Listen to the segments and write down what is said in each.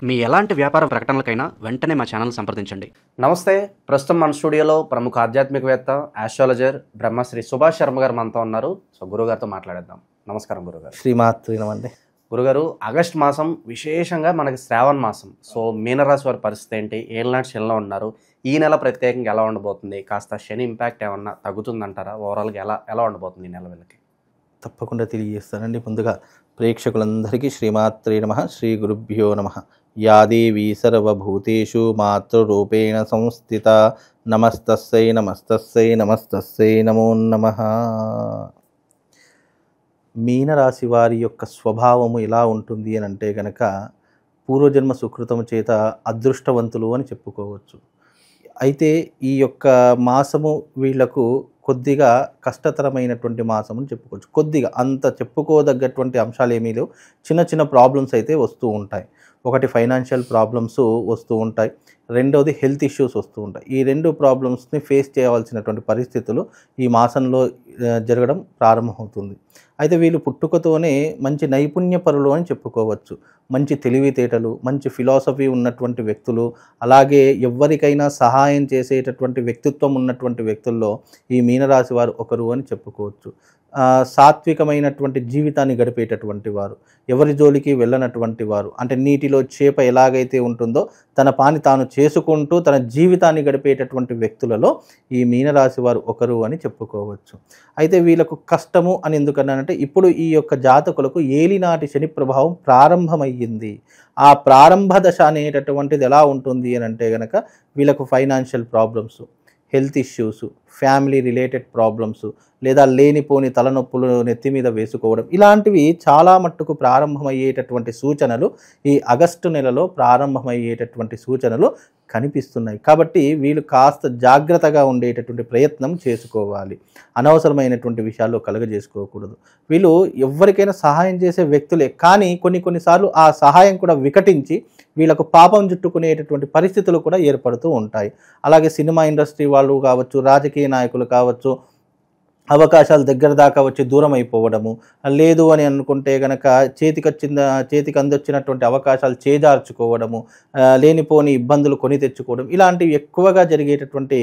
మీ ఎలాంటి వ్యాపార ప్రకటనలకైనా వెంటనే మా ఛానల్ సంప్రదించండి. నమస్తే. ప్రస్తుతం మన స్టూడియోలో ప్రముఖ ఆధ్యాత్మికవేత్త, ఆస్ట్రాలజర్ బ్రహ్మశ్రీ సుభాష్ శర్మ గారు మనతో ఉన్నారు. సో గురుగారితో మాట్లాడేద్దాం. నమస్కారం గురుగారు. శ్రీమాత్రి నమండి. గురుగారు, ఆగస్ట్ మాసం విశేషంగా మనకి శ్రావణ మాసం. సో మీనరాశి వారి పరిస్థితి ఏంటి? ఏళ్ళనాటి శనిలో ఉన్నారు. ఈ నెల ప్రత్యేకంగా ఎలా ఉండబోతుంది? కాస్త శని ఇంపాక్ట్ ఏమన్నా తగ్గుతుందంటారా? ఓవరాల్గా ఎలా ఉండబోతుంది ఈ నెల వీళ్ళకి? తప్పకుండా తెలియజేస్తానండి. ముందుగా ప్రేక్షకులందరికీ శ్రీమాత్రే నమః, శ్రీ గురుభ్యో నమః. యా దేవీ సర్వభూతేషు మాతృరూపేణ సంస్థిత నమస్తస్సై నమస్తస్సై నమస్తస్సై నమో నమః. మీనరాశి వారి యొక్క స్వభావము ఎలా ఉంటుంది అని అంటే కనుక పూర్వజన్మ సుకృతము చేత అదృష్టవంతులు అని చెప్పుకోవచ్చు. అయితే ఈ యొక్క మాసము వీళ్లకు కొద్దిగా కష్టతరమైనటువంటి మాసం అని చెప్పుకోవచ్చు. కొద్దిగా అంత చెప్పుకోదగ్గటువంటి అంశాలు ఏమీ లేవు. చిన్న చిన్న ప్రాబ్లమ్స్ అయితే వస్తూ ఉంటాయి. ఒకటి ఫైనాన్షియల్ ప్రాబ్లమ్స్ వస్తూ ఉంటాయి, రెండవది హెల్త్ ఇష్యూస్ వస్తూ ఉంటాయి. ఈ రెండు ప్రాబ్లమ్స్ని ఫేస్ చేయవలసినటువంటి పరిస్థితులు ఈ మాసంలో జరగడం ప్రారంభమవుతుంది. అయితే వీళ్ళు పుట్టుకతోనే మంచి నైపుణ్యపరులు అని చెప్పుకోవచ్చు. మంచి తెలివితేటలు, మంచి ఫిలాసఫీ ఉన్నటువంటి వ్యక్తులు, అలాగే ఎవరికైనా సహాయం చేసేటటువంటి వ్యక్తిత్వం ఉన్నటువంటి వ్యక్తుల్లో ఈ మీనరాశి వారు ఒకరు అని చెప్పుకోవచ్చు. సాత్వికమైనటువంటి జీవితాన్ని గడిపేటటువంటి వారు, ఎవరి జోలికి వెళ్ళనటువంటి వారు, అంటే నీటిలో చేప ఎలాగైతే ఉంటుందో తన పని తాను చేసుకుంటూ తన జీవితాన్ని గడిపేటటువంటి వ్యక్తులలో ఈ మీనరాశి వారు ఒకరు అని చెప్పుకోవచ్చు. అయితే వీళ్ళకు కష్టము అని ఎందుకన్నానంటే, ఇప్పుడు ఈ యొక్క జాతకులకు ఏలినాటి శని ప్రభావం ప్రారంభమయ్యింది. ఆ ప్రారంభ దశ అనేటటువంటిది ఎలా ఉంటుంది అని అంటే కనుక వీళ్ళకు financial problems, health issues, family related problems, లేదా లేనిపోని తలనొప్పులు నెత్తి మీద వేసుకోవడం, ఇలాంటివి చాలా మట్టుకు ప్రారంభమయ్యేటటువంటి సూచనలు ఈ ఆగస్టు నెలలో ప్రారంభమయ్యేటటువంటి సూచనలు కనిపిస్తున్నాయి. కాబట్టి వీళ్ళు కాస్త జాగ్రత్తగా ఉండేటటువంటి ప్రయత్నం చేసుకోవాలి. అనవసరమైనటువంటి విషయాల్లో కలగజేసుకోకూడదు. వీళ్ళు ఎవరికైనా సహాయం చేసే వ్యక్తులే, కానీ కొన్నిసార్లు ఆ సహాయం కూడా వికటించి వీళ్ళకు పాపం చుట్టుకునేటటువంటి పరిస్థితులు కూడా ఏర్పడుతూ ఉంటాయి. అలాగే సినిమా ఇండస్ట్రీ వాళ్ళు కావచ్చు, రాజకీయ నాయకులు కావచ్చు, అవకాశాలు దగ్గర దాకా వచ్చి దూరం అయిపోవడము, లేదు అని అనుకుంటే కనుక చేతికి అందొచ్చినటువంటి అవకాశాలు చేజార్చుకోవడము, లేనిపోని ఇబ్బందులు కొని తెచ్చుకోవడం, ఇలాంటివి ఎక్కువగా జరిగేటటువంటి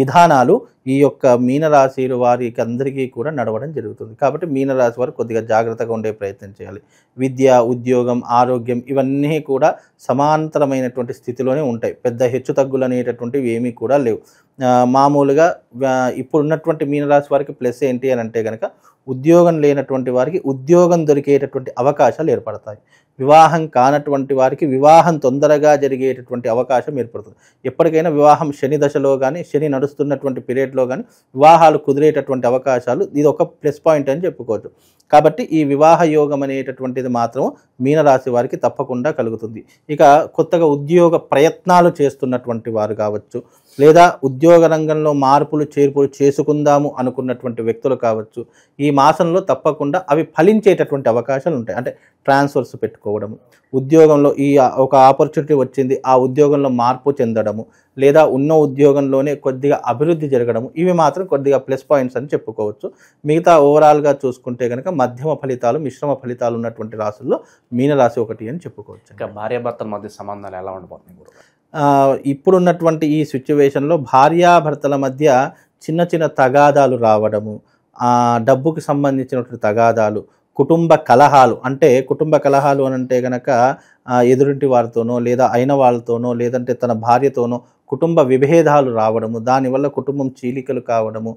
విధానాలు ఈ యొక్క మీనరాశి వారికి అందరికీ కూడా నడవడం జరుగుతుంది. కాబట్టి మీనరాశి వారు కొద్దిగా జాగ్రత్తగా ఉండే ప్రయత్నం చేయాలి. విద్య, ఉద్యోగం, ఆరోగ్యం ఇవన్నీ కూడా సమాంతరమైనటువంటి స్థితిలోనే ఉంటాయి. పెద్ద హెచ్చు తగ్గులు అనేటటువంటివి ఏమీ కూడా లేవు. మామూలుగా ఇప్పుడున్నటువంటి మీనరాశి వారికి ప్లస్ ఏంటి అని అంటే కనుక ఉద్యోగం లేనటువంటి వారికి ఉద్యోగం దొరికేటటువంటి అవకాశాలు ఏర్పడతాయి. వివాహం కానటువంటి వారికి వివాహం తొందరగా జరిగేటటువంటి అవకాశం ఏర్పడుతుంది. ఎప్పటికైనా వివాహం శని దశలో కానీ, శని నడుస్తున్నటువంటి పీరియడ్లో కానీ వివాహాలు కుదిరేటటువంటి అవకాశాలు ఇది ఒక ప్లస్ పాయింట్ అని చెప్పుకోవచ్చు. కాబట్టి ఈ వివాహ యోగం అనేటటువంటిది మాత్రం మీనరాశి వారికి తప్పకుండా కలుగుతుంది. ఇక కొత్తగా ఉద్యోగ ప్రయత్నాలు చేస్తున్నటువంటి వారు కావచ్చు, లేదా ఉద్యోగ రంగంలో మార్పులు చేర్పులు చేసుకుందాము అనుకున్నటువంటి వ్యక్తులు కావచ్చు, ఈ మాసంలో తప్పకుండా అవి ఫలించేటటువంటి అవకాశాలు ఉంటాయి. అంటే ట్రాన్స్ఫర్స్ పెట్టుకోవడము, ఉద్యోగంలో ఒక ఆపర్చునిటీ వచ్చింది, ఆ ఉద్యోగంలో మార్పు చెందడము, లేదా ఉన్న ఉద్యోగంలోనే కొద్దిగా అభివృద్ధి జరగడము, ఇవి మాత్రం కొద్దిగా ప్లస్ పాయింట్స్ అని చెప్పుకోవచ్చు. మిగతా ఓవరాల్గా చూసుకుంటే కనుక మధ్యమ ఫలితాలు, మిశ్రమ ఫలితాలు ఉన్నటువంటి రాశుల్లో మీనరాశి ఒకటి అని చెప్పుకోవచ్చు. ఇంకా భార్యాభర్తల మధ్య సంబంధాలు ఎలా ఉండబోతున్నాయి గురుగారు? ఇప్పుడున్నటువంటి ఈ సిచ్యువేషన్లో భార్యాభర్తల మధ్య చిన్న చిన్న తగాదాలు రావడము, డబ్బుకి సంబంధించినటువంటి తగాదాలు, కుటుంబ కలహాలు, అంటే కుటుంబ కలహాలు అని అంటే కనుక ఎదురింటి వారితోనో, లేదా అయిన వాళ్ళతోనో, లేదంటే తన భార్యతోనో కుటుంబ విభేదాలు రావడము, దానివల్ల కుటుంబం చీలికలు కావడము,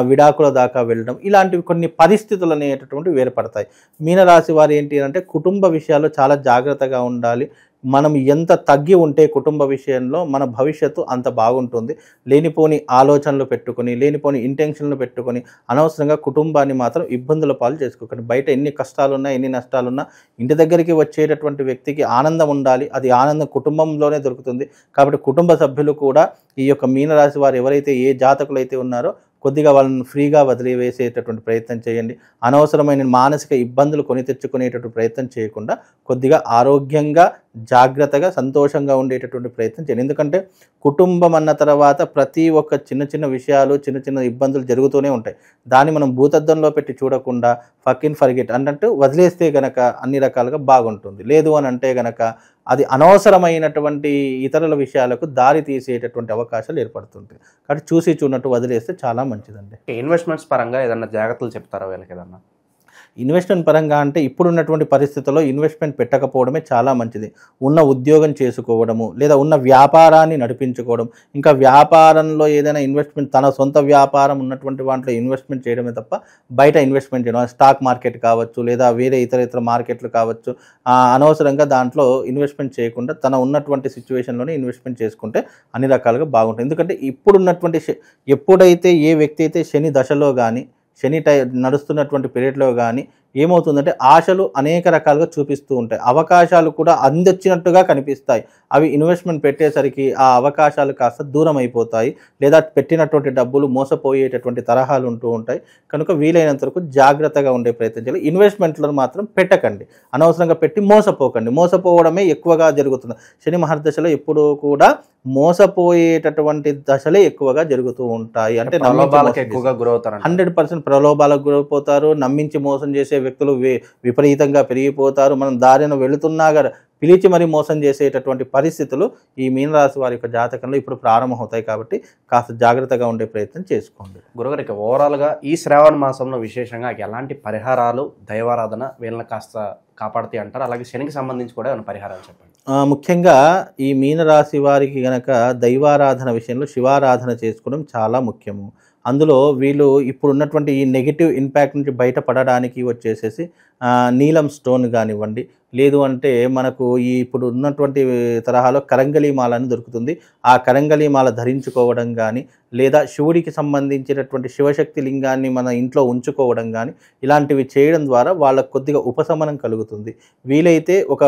విడాకుల దాకా వెళ్ళడం, ఇలాంటివి కొన్ని పరిస్థితులు అనేటటువంటివి ఏర్పడతాయి. మీనరాశి వారు ఏంటి అంటే కుటుంబ విషయాల్లో చాలా జాగ్రత్తగా ఉండాలి. మనం ఎంత తగ్గి ఉంటే కుటుంబ విషయంలో మన భవిష్యత్తు అంత బాగుంటుంది. లేనిపోని ఆలోచనలు పెట్టుకొని, లేనిపోని ఇంటెన్షన్లు పెట్టుకొని అనవసరంగా కుటుంబాన్ని మాత్రం ఇబ్బందుల పాలు చేసుకోకండి. బయట ఎన్ని కష్టాలున్నా, ఎన్ని నష్టాలున్నా ఇంటి దగ్గరికి వచ్చేటటువంటి వ్యక్తికి ఆనందం ఉండాలి. అది ఆనందం కుటుంబంలోనే దొరుకుతుంది. కాబట్టి కుటుంబ సభ్యులు కూడా ఈ యొక్క మీనరాశి వారు ఎవరైతే ఏ జాతకులు అయితే ఉన్నారో కొద్దిగా వాళ్ళని ఫ్రీగా వదిలివేసేటటువంటి ప్రయత్నం చేయండి. అనవసరమైన మానసిక ఇబ్బందులు కొని తెచ్చుకునేటటువంటి ప్రయత్నం చేయకుండా కొద్దిగా ఆరోగ్యంగా జాగ్రత్తగా సంతోషంగా ఉండేటటువంటి ప్రయత్నం చేయండి. ఎందుకంటే కుటుంబం అన్న తర్వాత ప్రతి ఒక్క చిన్న చిన్న విషయాలు, చిన్న చిన్న ఇబ్బందులు జరుగుతూనే ఉంటాయి. దాన్ని మనం భూతద్దంలో పెట్టి చూడకుండా ఫర్గెట్ అన్నట్టు వదిలేస్తే గనక అన్ని రకాలుగా బాగుంటుంది. లేదు అని అంటే గనక అది అనవసరమైనటువంటి ఇతరుల విషయాలకు దారి తీసేటటువంటి అవకాశాలు ఏర్పడుతుంటాయి. కాబట్టి చూసి చూడనట్టు వదిలేస్తే చాలా మంచిదండి. ఇన్వెస్ట్మెంట్స్ పరంగా ఏదన్నా జాగ్రత్తలు చెప్తారా వీళ్ళకి ఏదన్నా? ఇన్వెస్ట్మెంట్ పరంగా అంటే ఇప్పుడున్నటువంటి పరిస్థితుల్లో ఇన్వెస్ట్మెంట్ పెట్టకపోవడమే చాలా మంచిది. ఉన్న ఉద్యోగం చేసుకోవడము, లేదా ఉన్న వ్యాపారాన్ని నడిపించుకోవడం, ఇంకా వ్యాపారంలో ఏదైనా ఇన్వెస్ట్మెంట్ తన సొంత వ్యాపారం ఉన్నటువంటి వాటిలో ఇన్వెస్ట్మెంట్ చేయడమే తప్ప బయట ఇన్వెస్ట్మెంట్ చేయడం, స్టాక్ మార్కెట్ కావచ్చు, లేదా వేరే ఇతర మార్కెట్లు కావచ్చు, అనవసరంగా దాంట్లో ఇన్వెస్ట్మెంట్ చేయకుండా తన ఉన్నటువంటి సిచ్యువేషన్లోనే ఇన్వెస్ట్మెంట్ చేసుకుంటే అన్ని రకాలుగా బాగుంటుంది. ఎందుకంటే ఇప్పుడున్నటువంటి ఎప్పుడైతే ఏ వ్యక్తి అయితే శని దశలో కానీ శని నడుస్తున్నటువంటి పీరియడ్లో కానీ ఏమవుతుందంటే ఆశలు అనేక రకాలుగా చూపిస్తూ ఉంటాయి. అవకాశాలు కూడా అందొచ్చినట్టుగా కనిపిస్తాయి. అవి ఇన్వెస్ట్మెంట్ పెట్టేసరికి ఆ అవకాశాలు కాస్త దూరం అయిపోతాయి, లేదా పెట్టినటువంటి డబ్బులు మోసపోయేటటువంటి తరహాలు ఉంటూ ఉంటాయి. కనుక వీలైనంత వరకు జాగ్రత్తగా ఉండే ప్రయత్నం చేయాలి. ఇన్వెస్ట్మెంట్లను మాత్రం పెట్టకండి, అనవసరంగా పెట్టి మోసపోకండి. మోసపోవడమే ఎక్కువగా జరుగుతుంది. శని మహర్దశలో ఎప్పుడూ కూడా మోసపోయేటటువంటి దశలే ఎక్కువగా జరుగుతూ ఉంటాయి. అంటే ఎక్కువగా గురవుతారు, 100% ప్రలోభాలకు గురైపోతారు. నమ్మించి మోసం చేసే వ్యక్తులు విపరీతంగా పెరిగిపోతారు. మనం దారిన వెళుతున్నా పిలిచి మరీ మోసం చేసేటటువంటి పరిస్థితులు ఈ మీనరాశి వారి యొక్క జాతకంలో ఇప్పుడు ప్రారంభమవుతాయి. కాబట్టి కాస్త జాగ్రత్తగా ఉండే ప్రయత్నం చేసుకోండి. గురుగారు, ఇక ఓవరాల్గా ఈ శ్రావణ మాసంలో విశేషంగా ఎలాంటి పరిహారాలు, దైవారాధన వీళ్ళని కాస్త కాపాడుతాయి అంటారు? అలాగే శనికి సంబంధించి కూడా ఏమైనా పరిహారాలు చెప్పండి. ముఖ్యంగా ఈ మీనరాశి వారికి గనక దైవారాధన విషయంలో శివారాధన చేసుకోవడం చాలా ముఖ్యము. అందులో వీళ్ళు ఇప్పుడు ఉన్నటువంటి ఈ నెగిటివ్ ఇంపాక్ట్ నుంచి బయటపడడానికి వచ్చేసేసి నీలం స్టోన్ కానివ్వండి, లేదు అంటే మనకు ఈ ఇప్పుడు ఉన్నటువంటి తరహాలో కరంగలి మాల అని దొరుకుతుంది. ఆ కరంగలి మాల ధరించుకోవడం కానీ, లేదా శివుడికి సంబంధించినటువంటి శివశక్తి లింగాన్ని మన ఇంట్లో ఉంచుకోవడం కానీ, ఇలాంటివి చేయడం ద్వారా వాళ్ళకు కొద్దిగా ఉపశమనం కలుగుతుంది. వీలైతే ఒక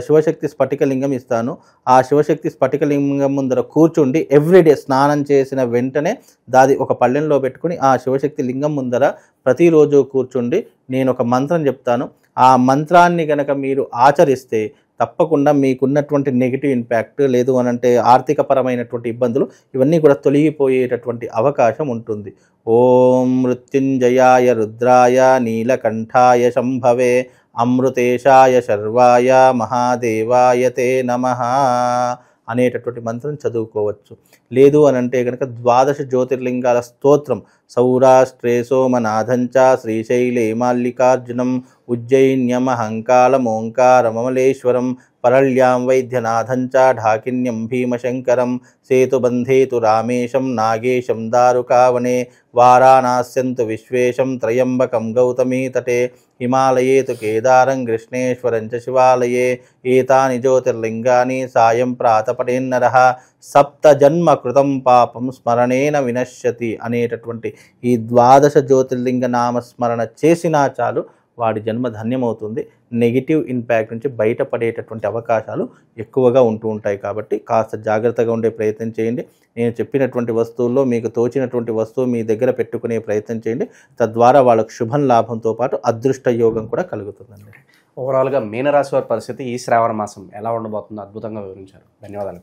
శివశక్తి స్ఫటిక లింగం ఇస్తాను. ఆ శివశక్తి స్ఫటిక లింగం ముందర కూర్చుండి ఎవ్రీడే స్నానం చేసిన వెంటనే దాది ఒక పళ్ళెంలో పెట్టుకుని ఆ శివశక్తి లింగం ముందర ప్రతిరోజు కూర్చుండి నేను ఒక మంత్రం చెప్తాను. ఆ మంత్రాన్ని గనక మీరు ఆచరిస్తే తప్పకుండా మీకున్నటువంటి నెగిటివ్ ఇంపాక్ట్, లేదు అనంటే ఆర్థికపరమైనటువంటి ఇబ్బందులు ఇవన్నీ కూడా తొలగిపోయేటటువంటి అవకాశం ఉంటుంది. ఓం మృత్యుంజయాయ రుద్రాయ నీలకంఠాయ శంభవే అమృతేశాయ శర్వాయ మహాదేవాయ తే నమః అనేటటువంటి మంత్రం చదువుకోవచ్చు. లేదు అనంటే కనుక 12 జ్యోతిర్లింగాల స్తోత్రం సౌరాష్ట్రే సోమనాథంచ శ్రీశైలే మల్లికార్జునం ఉజ్జయిన్యమహంకాళమోంకారమమలేశ్వరం పరళ్యాం వైద్యనాథంచ ఢాకిన్యం భీమశంకరం సేతుబంధేతు రామేశం నాగేశం దారుకావనే వారాణస్యంతు విశ్వేశం త్రయంబకం గౌతమీ తటే హిమాలయే తు కేదారం కృష్ణేశ్వరం చ శివాలయే ఏతాని జ్యోతిర్లింగాని సాయం ప్రాతపటేన్నరః సప్త జన్మ కృతం పాపం స్మరణేన వినశ్యతి అనేటటువంటి ఈ 12 జ్యోతిర్లింగ నామస్మరణ చేసినా చాలు వాడి జన్మ ధన్యమవుతుంది. నెగిటివ్ ఇంపాక్ట్ నుంచి బయటపడేటటువంటి అవకాశాలు ఎక్కువగా ఉంటూ ఉంటాయి. కాబట్టి కాస్త జాగ్రత్తగా ఉండే ప్రయత్నం చేయండి. నేను చెప్పినటువంటి వస్తువుల్లో మీకు తోచినటువంటి వస్తువు మీ దగ్గర పెట్టుకునే ప్రయత్నం చేయండి. తద్వారా వాళ్ళకు శుభం లాభంతో పాటు అదృష్ట యోగం కూడా కలుగుతుందండి. ఓవరాల్గా మీనరాశి వారి పరిస్థితి ఈ శ్రావణ మాసం ఎలా ఉండబోతుందో అద్భుతంగా వివరించారు. ధన్యవాదాలు.